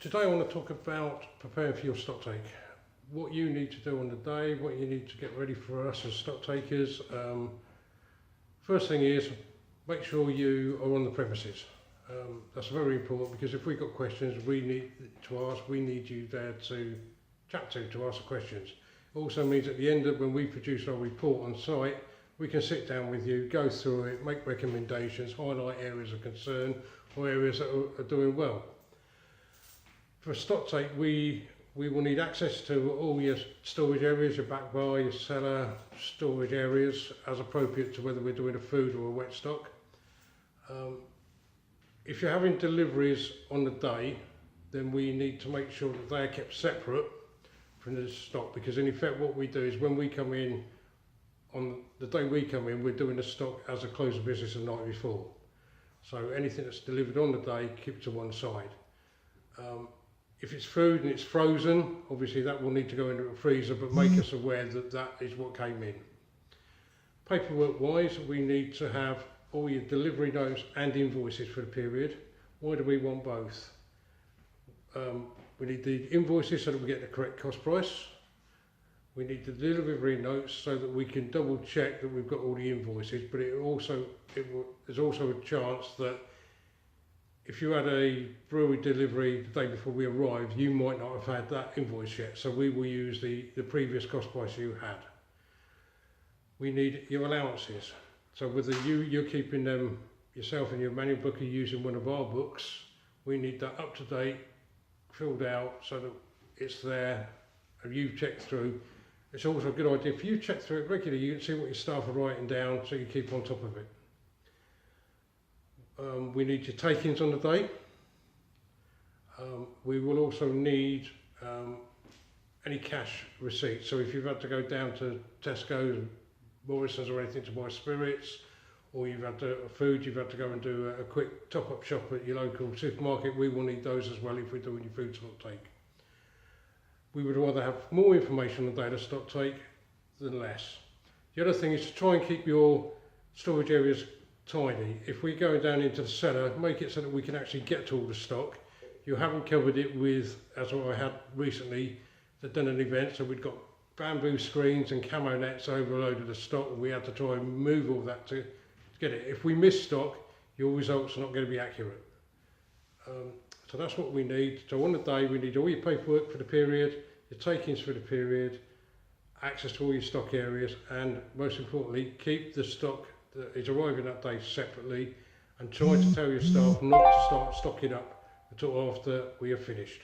Today I want to talk about preparing for your stock take. What you need to do on the day, what you need to get ready for us as stock takers. First thing is, make sure you are on the premises. That's very important, because if we've got questions we need to ask, we need you there to chat to ask the questions. It also means at the end of when we produce our report on site, we can sit down with you, go through it, make recommendations, highlight areas of concern or areas that are doing well. For a stock take, we will need access to all your storage areas, your back bar, your cellar, storage areas, as appropriate to whether we're doing a food or a wet stock. If you're having deliveries on the day, then we need to make sure that they are kept separate from the stock, because in effect what we do is when we come in, on the day we come in, we're doing the stock as a close of business the night before. So anything that's delivered on the day, keep to one side. If it's food and it's frozen, obviously that will need to go into a freezer, but make us aware that that is what came in. Paperwork wise, we need to have all your delivery notes and invoices for the period. Why do we want both? We need the invoices so that we get the correct cost price. We need the delivery notes so that we can double check that we've got all the invoices, but there's also a chance that if you had a brewery delivery the day before we arrived, you might not have had that invoice yet, so we will use the previous cost price you had. We need your allowances, so whether you're keeping them yourself in your manual book or using one of our books, we need that up to date, filled out so that it's there and you've checked through. It's also a good idea if you check through it regularly, you can see what your staff are writing down so you keep on top of it. We need your take-ins on the day. We will also need any cash receipts. So if you've had to go down to Tesco's, Morrison's or anything to buy spirits, or you've had to food, you've had to go and do a quick top-up shop at your local supermarket, we will need those as well if we're doing your food stock take. We would rather have more information on the day of stock take than less. The other thing is to try and keep your storage areas tidy. If we're going down into the cellar, make it so that we can actually get to all the stock. You haven't covered it with, as I had recently, they'd done an event, so we'd got bamboo screens and camo nets overloaded the stock, and we had to try and move all that to get it. If we miss stock, your results are not going to be accurate. So that's what we need. So on the day, we need all your paperwork for the period, your take-ins for the period, access to all your stock areas, and most importantly, keep the stock that is arriving that day separately, and try to tell your staff not to start stocking up until after we have finished.